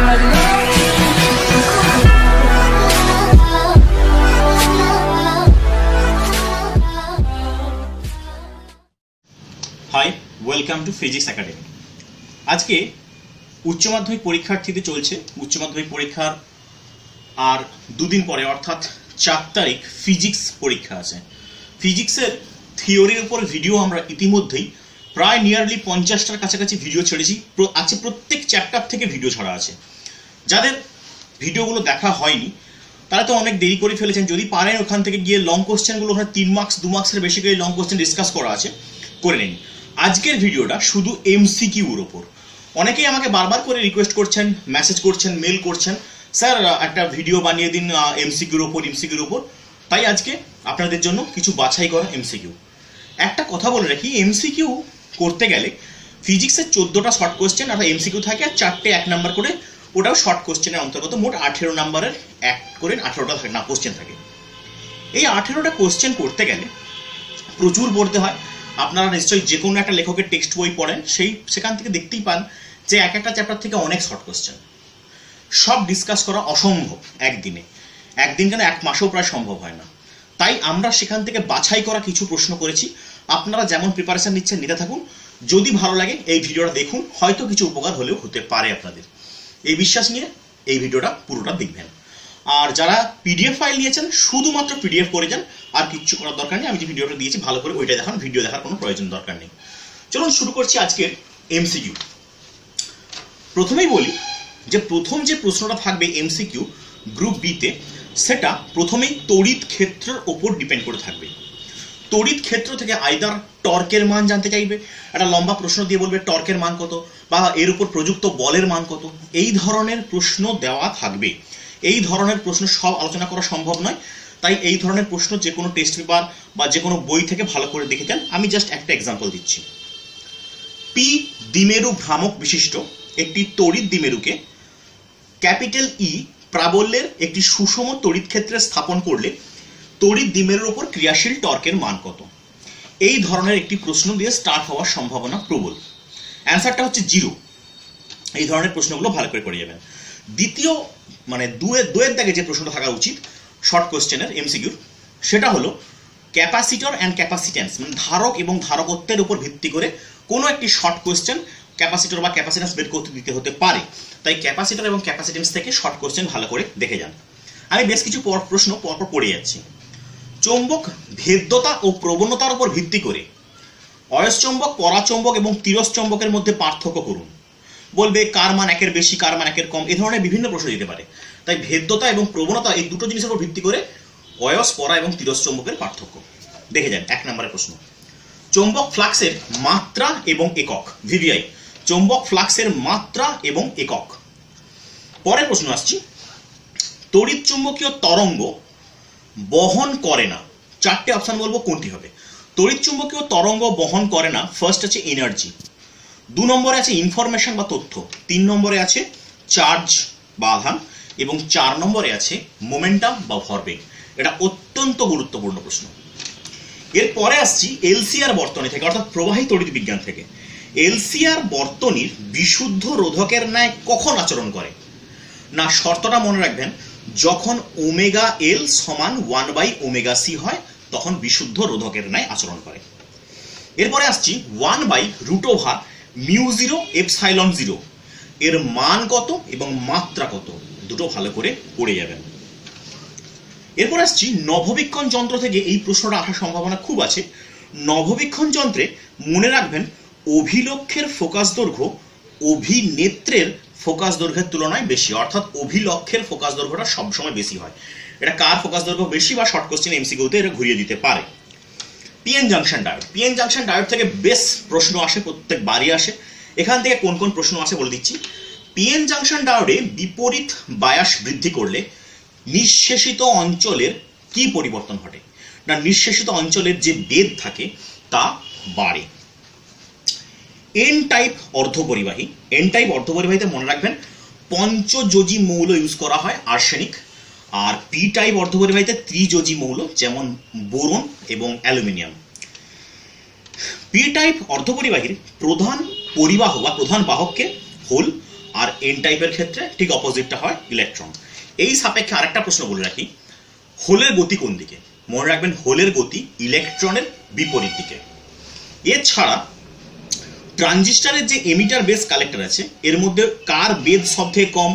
High, welcome to physics academy. আজকে উচ্চ মাধ্যমিক পরীক্ষার্থীদের চলছে উচ্চ মাধ্যমিক পরীক্ষার আর দুদিন পরে অর্থাৎ 4 তারিখ ফিজিক্স পরীক্ষা আছে। ফিজিক্সের থিওরির উপর ভিডিও আমরা ইতিমধ্যেই প্রায় নিয়ারলি 50টার কাছাকাছি ভিডিও ছেড়েছি। আছে প্রত্যেক চ্যাপ্টার থেকে ভিডিও ছাড়া আছে। যাদের ভিডিওগুলো দেখা হয়নি তারা তো অনেক দেরি করে ফেলেছেন। যদি পারেন ওখান থেকে গিয়ে লং কোশ্চেনগুলো, ওখানে 3 মার্কস 2 মার্কসের বেশি করে লং কোশ্চেন ডিসকাস করা আছে, করে নিন। আজকের ভিডিওটা শুধু এমসিকিউর ওপর। অনেকেই আমাকে বারবার করে রিকোয়েস্ট করছেন, মেসেজ করছেন, মেল করছেন, স্যার একটা ভিডিও বানিয়ে দিন এমসিকিউর ওপর। তাই আজকে আপনাদের জন্য কিছু বাছাই করা এমসিকিউ। একটা কথা বলে রাখি, এমসিকিউ করতে গেলে ফিজিক্সের 14টা শর্ট কোশ্চেন আর এমসিকিউ থাকে, আর 4টে 1 নাম্বার করে, ওটাও শর্ট কোশ্চেনের অন্তর্গত। মোট 18 নাম্বারের 1 করে 18টা না কোশ্চেন থাকে। এই 18টা কোশ্চেন করতে গেলে প্রচুর পড়তে হয়। আপনারা নিশ্চয়ই যে কোনো একটা লেখকের টেক্সট বই পড়েন, সেখান থেকে দেখতেই পান যে একটা চ্যাপ্টার থেকে অনেক শর্ট কোশ্চেন। সব ডিসকাস করা অসম্ভব একদিনে, একদিন কেন 1 মাসেও প্রায় সম্ভব হয় না। তাই আমরা সেখান থেকে বাছাই করা কিছু প্রশ্ন করেছি। আপনারা যেমন প্রিপারেশন নিচ্ছেন নিতে থাকুন। যদি ভালো লাগে এই ভিডিওটা দেখুন, হয়তো কিছু উপকার হলেও হতে পারে আপনাদের। এই বিশ্বাস নিয়ে এই ভিডিওটা পুরোটা দেখবেন। আর যারা পিডিএফ ফাইল নিয়েছেন শুধুমাত্র পিডিএফ করে যান, আর কিচ্ছু করার দরকার নেই। আমি যে ভিডিওটা দিয়েছি ভালো করে ওইটা দেখান, ভিডিও দেখার কোনো প্রয়োজন দরকার নেই। চলুন শুরু করছি আজকের এমসিকিউ। প্রথমেই বলি যে প্রথম যে প্রশ্নটা থাকবে এমসিকিউ গ্রুপ বিতে, সেটা প্রথমেই তড়িৎ ক্ষেত্রের ওপর ডিপেন্ড করে থাকবে। তড়িৎ ক্ষেত্র থেকে আইদার টর্কের মান জানতে চাইবে, একটা লম্বা প্রশ্ন দিয়ে বলবে টর্কের মান কত, বা এর উপর প্রযুক্ত বলের মান কত। এই ধরনের প্রশ্ন দেওয়া থাকবে। এই ধরনের প্রশ্ন সব আলোচনা করা সম্ভব নয়, তাই এই ধরনের প্রশ্ন যে কোনো টেস্ট পেপার বা যে কোনো বই থেকে ভালো করে দেখে যান। আমি জাস্ট একটা এক্সাম্পল দিচ্ছি। পি দ্বিমেরু ভ্রামক বিশিষ্ট একটি তড়িৎ দ্বিমেরুকে ক্যাপিটাল ই প্রাবল্যের একটি সুষম তড়িৎ ক্ষেত্রে স্থাপন করলে তড়িৎ দ্বিমেরুর উপর ক্রিয়াশীল টর্কের মান কত। এই ধরনের একটি প্রশ্ন দিয়ে স্টার্ট হওয়ার সম্ভাবনা প্রবল। অ্যান্সারটা হচ্ছে 0। এই ধরনের প্রশ্নগুলো ভালো করে করে যাবেন। দ্বিতীয় মানে দুয়ের দাগে যে প্রশ্নটা থাকা উচিত শর্ট কোশ্চেনের এমসিকিউর, সেটা হলো ক্যাপাসিটর অ্যান্ড ক্যাপাসিট্যান্স, মানে ধারক এবং ধারকত্বের উপর ভিত্তি করে কোনো একটি শর্ট কোশ্চেন ক্যাপাসিটর বা ক্যাপাসিট্যান্স বের করতে দিতে হতে পারে। তাই ক্যাপাসিটর এবং ক্যাপাসিট্যান্স থেকে শর্ট কোশ্চেন ভালো করে দেখে যান। আমি বেশ কিছু প্রশ্ন পরপর পড়ে যাচ্ছি। চৌম্বক ভেদ্যতা ও প্রবণতার উপর ভিত্তি করে অয়স্চম্বক, পরাচম্বক এবং তিরস্চম্বকের মধ্যে পার্থক্য করুন। বলবে কার মান 1-এর বেশি, কার মান 1-এর কম। এই ধরনের বিভিন্ন প্রশ্ন দিতে পারে। তাই ভেদ্যতা এবং প্রবণতা এই দুটো জিনিসের উপর ভিত্তি করে অয়স, পরা এবং তিরস্চম্বকের পার্থক্য দেখে যান। 1 নম্বরের প্রশ্ন, চৌম্বক ফ্লাক্সের মাত্রা এবং একক, ভিভিআই। চৌম্বক ফ্লাক্সের মাত্রা এবং একক। পরের প্রশ্ন আসছি, তড়িৎ চুম্বকীয় তরঙ্গ বহন করে না। 4টে অপশন বলবো, কোনটি হবে? তড়িৎ চুম্বকীয় তরঙ্গ বহন করে না। ফার্স্ট আছে এনার্জি, 2 নম্বরে আছে ইনফরমেশন বা তথ্য, 3 নম্বরে আছে চার্জ বা আধান, এবং 4 নম্বরে আছে মোমেন্টাম বা ভরবেগ। এটা অত্যন্ত গুরুত্বপূর্ণ প্রশ্ন। এরপরে আসছি এলসিআর বর্তনী থেকে, অর্থাৎ প্রবাহী তড়িৎ বিজ্ঞান থেকে। এলসিআর বর্তনীর বিশুদ্ধ রোধকের ন্যায় কখন আচরণ করে? না, শর্তটা মনে রাখবেন, যখন ওমেগা এল সমান 1/ωc হয় তখন বিশুদ্ধ রোধকের ন্যায় আচরণ করে। এরপরে আসছি 1/√μ0ε0 এর মান কত এবং মাত্রা কত, দুটো ভালো করে পড়ে যাবেন। এরপর আসছি নভোবীক্ষণ যন্ত্র থেকে। এই প্রশ্নটা আসার সম্ভাবনা খুব আছে। নভোবীক্ষণ যন্ত্রে মনে রাখবেন অভিলক্ষের ফোকাস দৈর্ঘ্য অভিনেত্রের ফোকাস দৈর্ঘ্যের তুলনায় বেশি, অর্থাৎ অভিলক্ষের ফোকাস দৈর্ঘ্যটা সবসময় বেশি হয়। এটা কার ফোকাস দৈর্ঘ্য বেশি বা শর্ট কোশ্চেন এমসিকিউতে এটা ঘুরিয়ে দিতে পারে। PN junction diode. PN junction diode থেকে বেশ প্রশ্ন আসে, প্রত্যেকবারই আসে। এখান থেকে কোন কোন প্রশ্ন আসে বলে দিচ্ছি। পিএন জাংশন ডায়োডে বিপরীত বায়াস বৃদ্ধি করলে নিঃশেষিত অঞ্চলের কি পরিবর্তন ঘটে? না, নিঃশেষিত অঞ্চলের যে বেদ থাকে তা বাড়ে। এন টাইপ অর্ধপরিবাহী। এন টাইপ অর্ধপরিবাহীতে মনে রাখবেন পঞ্চযোজী মৌল ইউজ করা হয়, আর্সেনিক। আর পি টাইপ অর্ধপরিবাহীতে ত্রিযোজী মৌল, যেমন বোরন এবং অ্যালুমিনিয়াম। পি টাইপ অর্ধপরিবাহীর প্রধান পরিবাহক বা প্রধান বাহককে হোল, আর এন টাইপের ক্ষেত্রে ঠিক অপোজিটটা হয় ইলেকট্রন। এই সাপেক্ষে আরেকটা প্রশ্ন বলে রাখি, হোলের গতি কোন দিকে? মনে রাখবেন হোলের গতি ইলেকট্রনের বিপরীত দিকে। এছাড়া ট্রানজিস্টরের যে এমিটার বেস কালেক্টর আছে এর মধ্যে কার বেদ সবথেকে কম,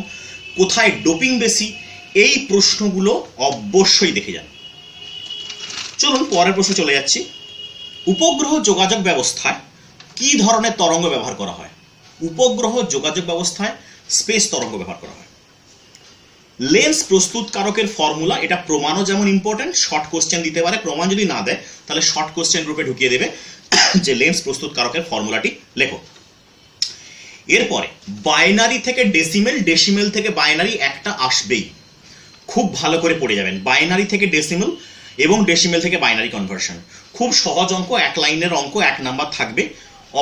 কোথায় ডোপিং বেশি, এই প্রশ্নগুলো অবশ্যই দেখে যান। চলুন পরের প্রশ্ন চলে যাচ্ছি। উপগ্রহ যোগাযোগ ব্যবস্থায় কি ধরনের তরঙ্গ ব্যবহার করা হয়? উপগ্রহ যোগাযোগ ব্যবস্থায় স্পেস তরঙ্গ ব্যবহার করা হয়। লেন্স প্রস্তুতকারকের ফর্মুলা, এটা প্রমাণও যেমন ইম্পর্টেন্ট, শর্ট কোশ্চেন দিতে পারে, প্রমাণ যদি না দেয় তাহলে শর্ট কোশ্চেন রূপে ঢুকিয়ে দেবে যে লেন্স প্রস্তুতকারকের ফর্মুলাটি লেখো। এরপরে বাইনারি থেকে ডেসিমেল, ডেসিমেল থেকে বাইনারি একটা আসবেই, খুব ভালো করে পড়ে যাবেন। বাইনারি থেকে ডেসিমেল এবং ডেসিমেল থেকে বাইনারি কনভার্সন খুব সহজ অঙ্ক, এক লাইনের অঙ্ক, 1 নাম্বার থাকবে,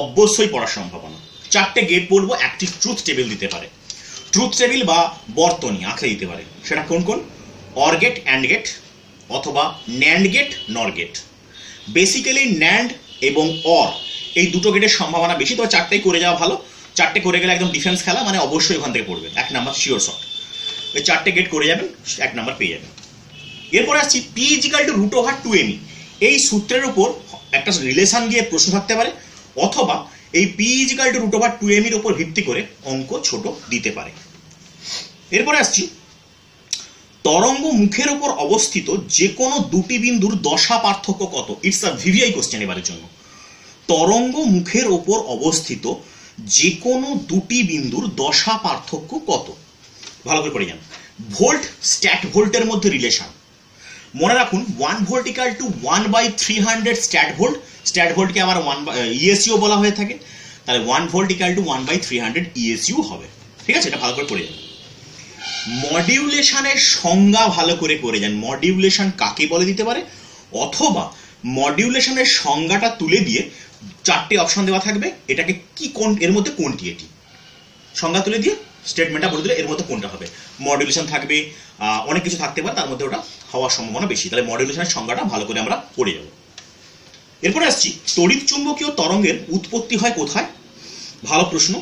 অবশ্যই পড়ার সম্ভাবনা। 4টে গেট বলবো, একটি ট্রুথ টেবিল দিতে পারে, ট্রুথ টেবিল বা বর্তনী আঁকড়ে দিতে পারে। সেটা কোন কোন? অর গেট, অ্যান্ড গেট, অথবা ন্যান্ড গেট, নর গেট। বেসিক্যালি ন্যান্ড এবং অর এই দুটো গেটের সম্ভাবনা বেশি, তবে 4টেই করে যাওয়া ভালো। 4টে করে গেলে একদম ডিফেন্স খেলা, মানে অবশ্যই ওখান থেকে পড়বে 1 নাম্বার শিওর শট। ওই 4টে গেট করে যাবেন, 1 নাম্বার পেয়ে যাবেন। এরপরে আসছি পি ইজিক্যাল টু √2mE। এই সূত্রের উপর একটা রিলেশন দিয়ে প্রশ্ন থাকতে পারে, অথবা এই পি ইজিক্যাল টু √2mEর উপর ভিত্তি করে অঙ্ক ছোট দিতে পারে। এরপরে আসছি তরঙ্গ মুখের উপর অবস্থিত যে কোনো দুটি বিন্দুর দশা পার্থক্য কত? ইটস আ ভিভিআই কোশ্চেন এবারের জন্য। তরঙ্গ মুখের উপর অবস্থিত যে কোনো দুটি বিন্দুর দশা পার্থক্য কত? ভালো করে পড়ে যান। ভোল্ট স্ট্যাট ভোল্টের মধ্যে রিলেশন মনে রাখুন, 1 volt equal to 1/300 stat volt. Stat ভোল্টকে আবার ইএসইউ বলা হয়ে থাকে, তাহলে 1 ভোল্ট ইকাল টু 1/300 ইএসইউ হবে। ঠিক আছে, এটা ভালো করে পড়ে যান। মডিউলেশনের সংজ্ঞা ভালো করে করে যান। মডিউলেশন কাকে বলে দিতে পারে, অথবা মডিউলেশনের সংজ্ঞাটা তুলে দিয়ে 4টে অপশন দেওয়া থাকবে, এটাকে কি কোন, এর মধ্যে কোনটি এটি, সংজ্ঞা তুলে দিয়ে স্টেটমেন্টটা বলে দিলে এর মধ্যে কোনটা হবে। মডিউলেশন থাকবে, অনেক কিছু থাকতে পারে, তার মধ্যে ওটা হওয়ার সম্ভাবনা বেশি। তাহলে মডিউলেশনের সংজ্ঞাটা ভালো করে আমরা পড়ে যাব। এরপরে আসছি তড়িৎ চুম্বকীয় তরঙ্গের উৎপত্তি হয় কোথায়? ভালো প্রশ্ন,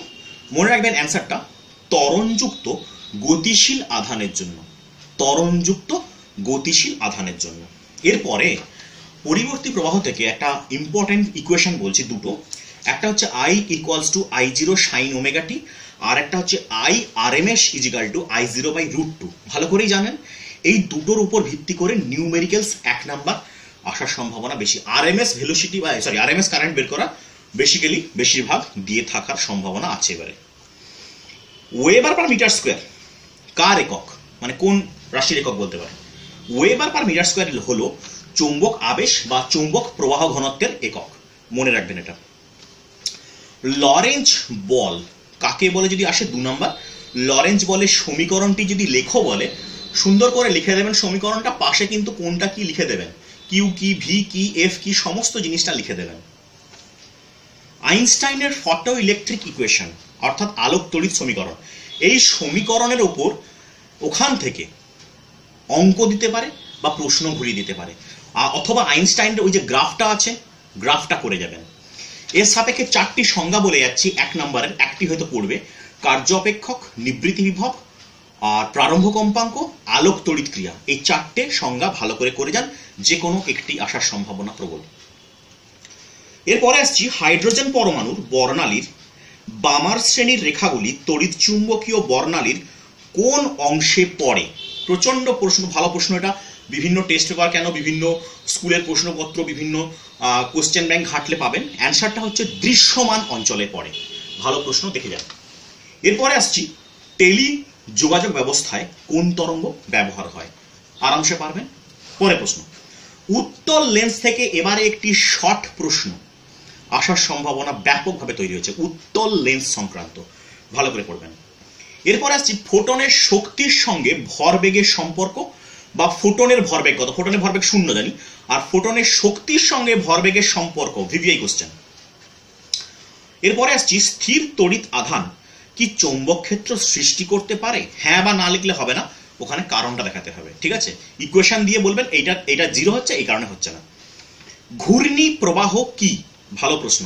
মনে রাখবেন অ্যান্সারটা ত্বরণযুক্ত গতিশীল আধানের জন্য। ত্বরণযুক্ত গতিশীল আধানের জন্য। এরপরে পরিবর্তী প্রবাহ থেকে একটা ইম্পর্টেন্ট ইকুয়েশন বলছি দুটো, একটা হচ্ছে I = I0 sin omega t, আর একটা হচ্ছে I RMS = I0/√2। ভালো করেই জানেন এই দুটোর উপর ভিত্তি করে নিউমেরিক্যালস 1 নাম্বার আসার সম্ভাবনা বেশি। আরএমএস ভেলোসিটি বা আরএমএস কারেন্ট বের করা বেসিক্যালি বেশিরভাগ দিয়ে থাকার সম্ভাবনা আছে। এবারে ওয়েবার পার মিটার স্কোয়ার কার একক, মানে কোন রাশির একক বলতে পারে? ওয়েবার পার মিটার স্কোয়ার হলো চৌম্বক আবেশ বা চৌম্বক প্রবাহ ঘনত্বের একক, মনে রাখবেন এটা। লরেঞ্জ বল কাকে বলে যদি আসে 2 নাম্বার, লরেঞ্জ বলের সমীকরণটি যদি লেখো বলে সুন্দর করে লিখে দেবেন সমীকরণটা, পাশে কিন্তু কোনটা কি লিখে দেবেন, কিউ কি, ভি কি, এফ কি, সমস্ত জিনিসটা লিখে দেবেন। আইনস্টাইনের ফটো ইলেকট্রিক ইকুয়েশন অর্থাৎ আলোক তড়িৎ সমীকরণ, এই সমীকরণের উপর ওখান থেকে অঙ্ক দিতে পারে বা প্রশ্ন ঘুরিয়ে দিতে পারে, অথবা আইনস্টাইনের ওই যে গ্রাফটা আছে গ্রাফটা করে যাবেন। এর সাপেক্ষে 4টি সংজ্ঞা বলে যাচ্ছি, 1 নম্বরের একটি হয়তো পড়বে, কার্য অপেক্ষক, নিবৃত্তি বিভব, আর প্রারম্ভ কম্পাঙ্ক, আলোক তড়িৎ ক্রিয়া। এই 4টে সংজ্ঞা ভালো করে করে যান, যে কোনো একটি আসার সম্ভাবনা প্রবল। এরপরে আসছি হাইড্রোজেন পরমাণুর বর্ণালীর বামার শ্রেণীর রেখাগুলি তড়িৎ চুম্বকীয় বর্ণালীর কোন অংশে পড়ে? প্রচন্ড প্রশ্ন, ভালো প্রশ্ন এটা। বিভিন্ন টেস্ট পেপার কেন, বিভিন্ন স্কুলের প্রশ্নপত্র, বিভিন্ন কোশ্চেন ব্যাংক ঘাটলে পাবেন। অ্যান্সারটা হচ্ছে দৃশ্যমান অঞ্চলে পড়ে। ভালো প্রশ্ন, দেখে যান। এরপরে আসছি টেলি যোগাযোগ ব্যবস্থায় কোন তরঙ্গ ব্যবহার হয়? আরামসে পারবেন। পরে প্রশ্ন, উত্তল লেন্স থেকে এবারে একটি শর্ট প্রশ্ন আসার সম্ভাবনা ব্যাপকভাবে তৈরি হয়েছে উত্তল লেন্স সংক্রান্ত, ভালো করে পড়বেন। এরপর আসছি ফোটনের শক্তির সঙ্গে ভরবেগের সম্পর্ক, বা ফোটনের ভরবেগ কত। ফোটনের ভরবেগ 0 জানি, আর ফোটনের শক্তির সঙ্গে ভরবেগের সম্পর্ক ভিভিআই কোশ্চেন। এরপরে আসছি স্থির তড়িৎ আধান কি চৌম্বক ক্ষেত্র সৃষ্টি করতে পারে? হ্যাঁ বা না লিখলে হবে না, ওখানে কারণটা দেখাতে হবে। ঠিক আছে, ইকুয়েশন দিয়ে বলবেন এটা 0 হচ্ছে এই কারণে হচ্ছে না। ঘূর্ণি প্রবাহ কি? ভালো প্রশ্ন।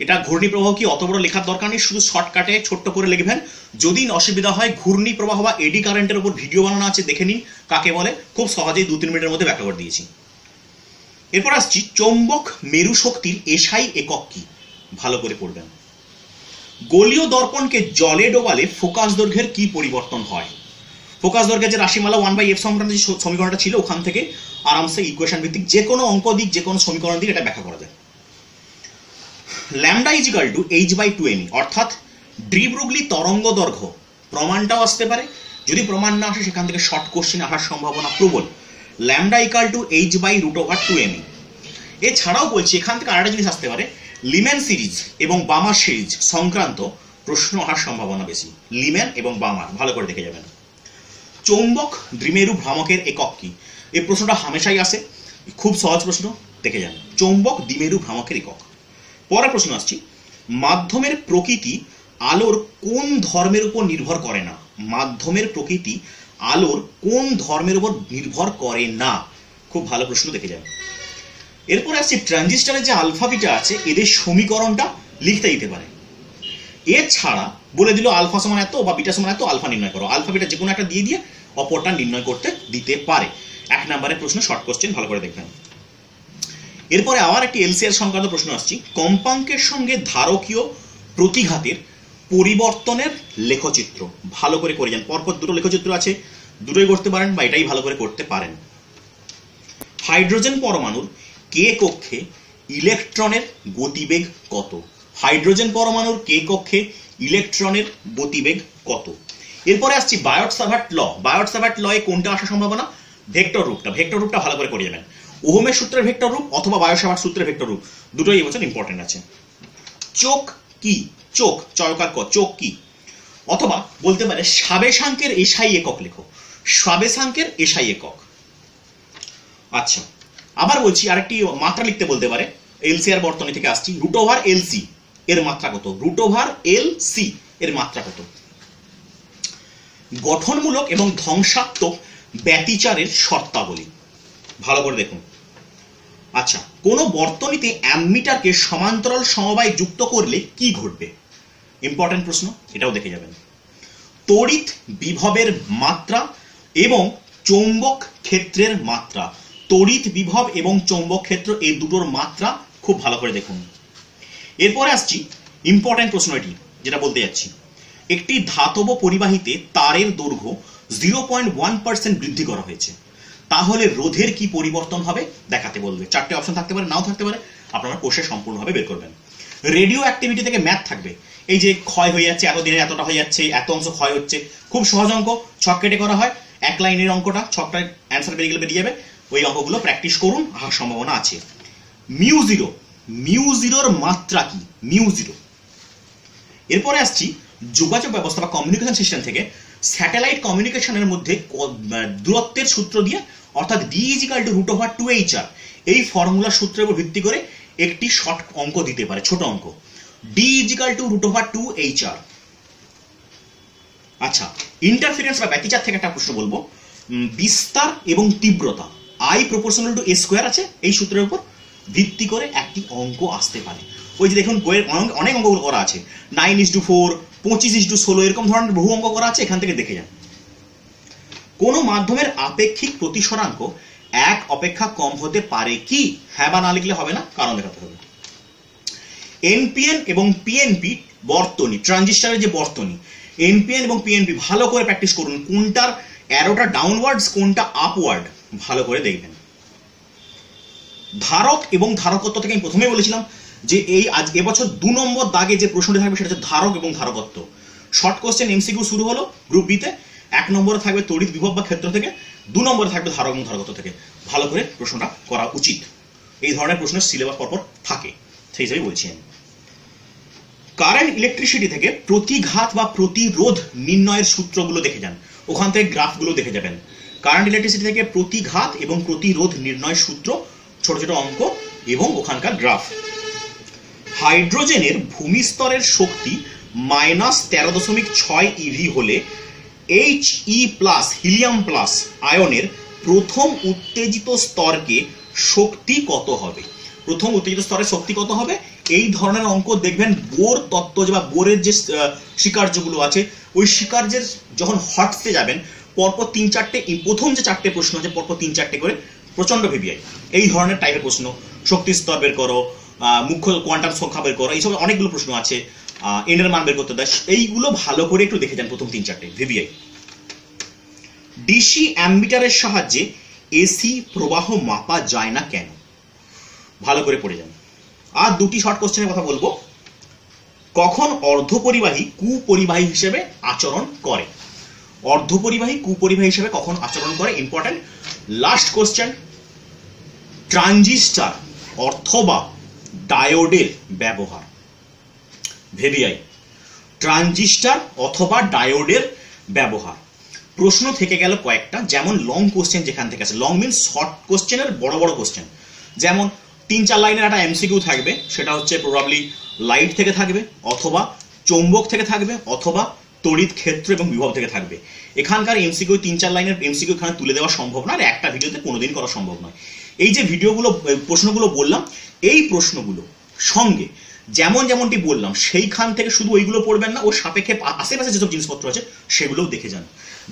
এটা ঘূর্ণি প্রবাহ কি অত বড় লেখার দরকার নেই, শুধু শর্টকাটে ছোট্ট করে লিখবেন। যদি অসুবিধা হয় ঘূর্ণি প্রবাহ বা এডি কারেন্টের উপর ভিডিও বানানো আছে, দেখে নিন কাকে বলে, খুব সহজেই 2-3 মিনিটের মধ্যে ব্যাখ্যা করে দিয়েছি। এরপর আসছি চৌম্বক মেরু শক্তির এসআই একক কি, ভালো করে পড়বেন। গোলীয় দর্পণকে জলে ডোবালে ফোকাস দৈর্ঘ্যের কি পরিবর্তন হয়? ফোকাস দৈর্ঘ্যের যে রাশিমালা 1/f সংক্রান্ত যে সমীকরণটা ছিল ওখান থেকে আরামসে ইকুয়েশন ভিত্তিক যে কোনো অঙ্ক দিক, যে কোনো সমীকরণ দিক এটা ব্যাখ্যা করা যায়। ল্যামডা ইজিক্যাল টু h/2me, অর্থাৎ ডি ব্রুগলি তরঙ্গ দৈর্ঘ্য, প্রমাণটাও আসতে পারে, যদি প্রমাণ না আসে সেখান থেকে শর্ট কোশ্চেন আসার সম্ভাবনা প্রবল। Lambda equal to h/√2me। এছাড়াও বলছি এখান থেকে আরেকটা জিনিস আসতে পারে, লিম্যান সিরিজ এবং বামার সিরিজ সংক্রান্ত প্রশ্ন আসার সম্ভাবনা বেশি। লিম্যান এবং বামার ভালো করে দেখে যাবেন। চৌম্বক দ্বিমেরু ভ্রামকের একক কি, এই প্রশ্নটা হামেশাই আসে, খুব সহজ প্রশ্ন, দেখে যান। চৌম্বক দ্বিমেরু ভ্রামকের একক। পরের প্রশ্ন আসছি, মাধ্যমের প্রকৃতি আলোর কোন ধর্মের উপর নির্ভর করে না? মাধ্যমের প্রকৃতি আলোর কোন ধর্মের উপর নির্ভর করে না? খুব ভালো প্রশ্ন, দেখে যান। এরপর আসছে ট্রানজিস্টরের যে আলফা বিটা আছে এদের সমীকরণটা লিখতে দিতে পারে। এছাড়া বলে দিল আলফা সমান এত বা বিটা সমান এত, আলফা নির্ণয় করো, আলফা বিটা যে কোনো একটা দিয়ে দিয়ে অপরটা নির্ণয় করতে দিতে পারে। 1 নম্বরের প্রশ্ন, শর্ট কোশ্চেন, ভালো করে দেখবেন। এরপরে আবার একটি এলসিআর সংক্রান্ত প্রশ্ন আসছি, কম্পাঙ্কের সঙ্গে ধারকীয় প্রতিঘাতের পরিবর্তনের লেখচিত্র, ভালো করে করে যান। পরপর দুটো লেখচিত্র আছে, দুটোই করতে পারেন বা এটাই ভালো করে করতে পারেন। হাইড্রোজেন পরমাণুর কে কক্ষে ইলেকট্রনের গতিবেগ কত? হাইড্রোজেন পরমাণুর কে কক্ষে ইলেকট্রনের গতিবেগ কত? এরপরে আসছি বায়ট-সাভার্ট ল। বায়ট-সাভার্ট লয়ে কোনটা আসার সম্ভাবনা? ভেক্টর রূপটা। ভেক্টর রূপটা ভালো করে করে যাবেন। ওহমের সূত্রের ভেক্টর রূপ অথবা বায়ট-সাভার্ট সূত্রের ভেক্টর রূপ, দুটোই এবছর ইম্পর্টেন্ট আছে। চোখ কি? চোখ, চয়কার ক, চোখ কি? অথবা বলতে পারে সাবেশাঙ্কের এসআই একক লেখো, সাবেশাঙ্কের এসআই একক। আচ্ছা, আবার বলছি আরেকটি মাত্রা লিখতে বলতে পারে, এলসিআর বর্তনী থেকে আসছি, √LC এর মাত্রা কত? √LC এর মাত্রা কত? গঠনমূলক এবং ধ্বংসাত্মক ব্যতিচারের শর্তাবলী, ভালো করে দেখুন। আচ্ছা, কোন বর্তনীতে অ্যামমিটারকে সমান্তরাল সমবায় যুক্ত করলে কি ঘটবে? ইম্পর্টেন্ট প্রশ্ন, এটাও দেখে যাবেন। তড়িৎ বিভবের মাত্রা এবং চৌম্বক ক্ষেত্রের মাত্রা, তড়িৎ বিভব এবং চৌম্বক ক্ষেত্র এই দুটোর মাত্রা খুব ভালো করে দেখুন। এরপরে আসছি ইম্পর্টেন্ট প্রশ্ন, এটি যেটা বলতে যাচ্ছি, একটি ধাতব পরিবাহীতে তারের দৈর্ঘ্য 0.1% বৃদ্ধি করা হয়েছে, তাহলে রোধের কি পরিবর্তন হবে দেখাতে বলবে। 4টে অপশন থাকতে পারে, নাও থাকতে পারে, আপনারা কোষে সম্পূর্ণভাবে বের করবেন। রেডিও অ্যাক্টিভিটি থেকে ম্যাথ থাকবে, এই যে ক্ষয় হয়ে যাচ্ছে, এতদিনে এতটা হয়ে যাচ্ছে, এত অংশ ক্ষয় হচ্ছে, খুব সহজ অঙ্ক, ছক কেটে করা হয়, 1 লাইনের অঙ্কটা, ছকটার অ্যান্সার বেরিয়ে গেলে বেরিয়ে যাবে। ওই অঙ্কগুলো প্র্যাকটিস করুন, আসার সম্ভাবনা আছে। মিউ জিরোর মাত্রা কি? Mu zero. এরপরে আসছি যোগাযোগ ব্যবস্থা বা কমিউনিকেশন সিস্টেম থেকে স্যাটেলাইট কমিউনিকেশনের মধ্যে দূরত্বের সূত্র দিয়ে, অর্থাৎ d = √2HR, এই ফর্মুলার সূত্রের উপর ভিত্তি করে একটি শর্ট অঙ্ক দিতে পারে, ছোট অঙ্ক, d = √2HR। আচ্ছা, ইন্টারফারেন্স বা ব্যতিচার থেকে একটা প্রশ্ন বলবো, বিস্তার এবং তীব্রতা I = a² আছে, এই সূত্রের উপর ভিত্তি করে একটি অঙ্ক আসতে পারে। ওই যে দেখুন বইয়ের অনেক অঙ্কগুলো করা আছে, 9:4, 25:16, এরকম ধরনের বহু অঙ্ক করা আছে, এখান থেকে দেখে যান। কোন মাধ্যমের আপেক্ষিক প্রতিসরাঙ্ক 1 অপেক্ষা কম হতে পারে কি? হ্যাঁ বা না লিখলে হবে না, কারণ দেখাতে হবে। এনপিএন এবং পিএনপি বর্তনী, ট্রানজিস্টরের যে বর্তনী, এনপিএন এবং পিএনপি ভালো করে প্র্যাকটিস করুন, কোনটার অ্যারোটা ডাউনওয়ার্ডস কোনটা আপওয়ার্ড, ভালো করে দেখবেন। ধারক এবং ধারকত্ব থেকে আমি প্রথমেই বলেছিলাম যে এই এবছর 2 নম্বর দাগে যে প্রশ্নটি থাকবে সেটা হচ্ছে ধারক এবং ধারকত্ব। শর্ট কোশ্চেন এমসিকিউ শুরু হলো গ্রুপ বিতে, 1 নম্বরে থাকবে তড়িৎ বিভব বা ক্ষেত্র থেকে, 2 নম্বরে থাকবে ধারক এবং ধারকত্ব থেকে। ভালো করে প্রশ্নটা করা উচিত, এই ধরনের প্রশ্ন সিলেবাস পরপর থাকে, সেই হিসাবে বলছি আমি। কারেন্ট ইলেকট্রিসিটি থেকে প্রতিঘাত বা প্রতিরোধ নির্ণয়ের সূত্রগুলো দেখে যান, ওখান থেকে গ্রাফগুলো দেখে যাবেন। কারেন্ট ইলেকট্রিসিটি থেকে প্রতিঘাত এবং প্রতিরোধ নির্ণয়ের সূত্র, ছোট ছোট অঙ্ক এবং ওখানকার গ্রাফ। হাইড্রোজেনের ভূমিস্তরের শক্তি -13.6 eV হলে He+, হিলিয়াম প্লাস আয়নের প্রথম উত্তেজিত স্তরকে শক্তি কত হবে? প্রথম উত্তেজিত স্তরের শক্তি কত হবে? এই ধরনের অঙ্ক দেখবেন বোর তত্ত্ব বা বোরের যে স্বীকার্যগুলো আছে ওই স্বীকার্যের যখন হটসে যাবেন পরপর 3-4টে প্রথম যে 4টে প্রশ্ন আছে পরপর 3-4টে করে প্রচন্ড ভিভিআই এই ধরনের টাইপের প্রশ্ন, শক্তি স্তর বের করো, মুখ্য কোয়ান্টাম সংখ্যা বের করো, এইসব অনেকগুলো প্রশ্ন আছে, এন এর মান বের করতে দেয়, এইগুলো ভালো করে একটু দেখে যান প্রথম 3-4টে ভিভিআই। ডিসি অ্যামমিটারের সাহায্যে এসি প্রবাহ মাপা যায় না কেন? ভালো করে পড়ে যান। আর দুটি শর্ট কোশ্চেনের কথা বলবো। কখন অর্ধপরিবাহী কুপরিবাহী হিসেবে আচরণ করে? অর্ধপরিবাহী কুপরিবাহী হিসেবে কখন আচরণ করে? ইম্পর্টেন্ট। লাস্ট কোশ্চেন, ট্রানজিস্টর অথবা ডায়োডের ব্যবহার। ভিভিআই, ট্রানজিস্টর অথবা ডায়োডের ব্যবহার। প্রশ্ন থেকে গেল কয়েকটা, যেমন লং কোশ্চেন যেখান থেকে আছে, লং মিনস শর্ট কোশ্চেনের বড় বড় কোশ্চেন, যেমন 3-4 লাইনের একটা এমসিকিউ থাকবে, সেটা হচ্ছে প্রবাবলি লাইট থেকে থাকবে, অথবা চৌম্বক থেকে থাকবে, অথবা তড়িৎ ক্ষেত্র এবং বিভব থেকে থাকবে। এখানকার এমসিকিউ 3-4 লাইনের এমসিকিউ এখানে তুলে দেওয়া সম্ভব না, আর একটা ভিডিওতে কোনোদিন করা সম্ভব নয়। এই যে ভিডিওগুলো প্রশ্নগুলো বললাম, এই প্রশ্নগুলো সঙ্গে যেমন যেমনটি বললাম সেইখান থেকে শুধু ওইগুলো পড়বেন না, ওর সাপেক্ষে আশেপাশে যেসব জিনিসপত্র আছে সেগুলোও দেখে যান।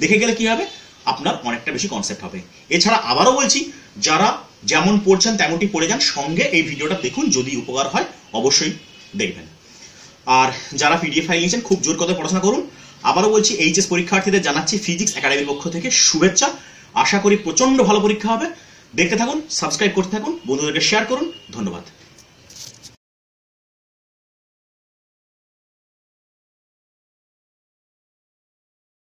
দেখে গেলে কি হবে, আপনার অনেকটা বেশি কনসেপ্ট হবে। এছাড়া আবারও বলছি, যারা যেমন পড়ছেন তেমনটি পড়ে যান, সঙ্গে এই ভিডিওটা দেখুন, যদি উপকার হয় অবশ্যই দেখবেন। আর যারা পিডিএফ ফাইল নিয়েছেন খুব জোর করে পড়াশোনা করুন। আবারও বলছি, এইচএস পরীক্ষার্থীদের জানাচ্ছি ফিজিক্স একাডেমির পক্ষ থেকে শুভেচ্ছা। আশা করি প্রচন্ড ভালো পরীক্ষা হবে। দেখতে থাকুন, সাবস্ক্রাইব করতে থাকুন, বন্ধুদেরকে শেয়ার করুন। ধন্যবাদ।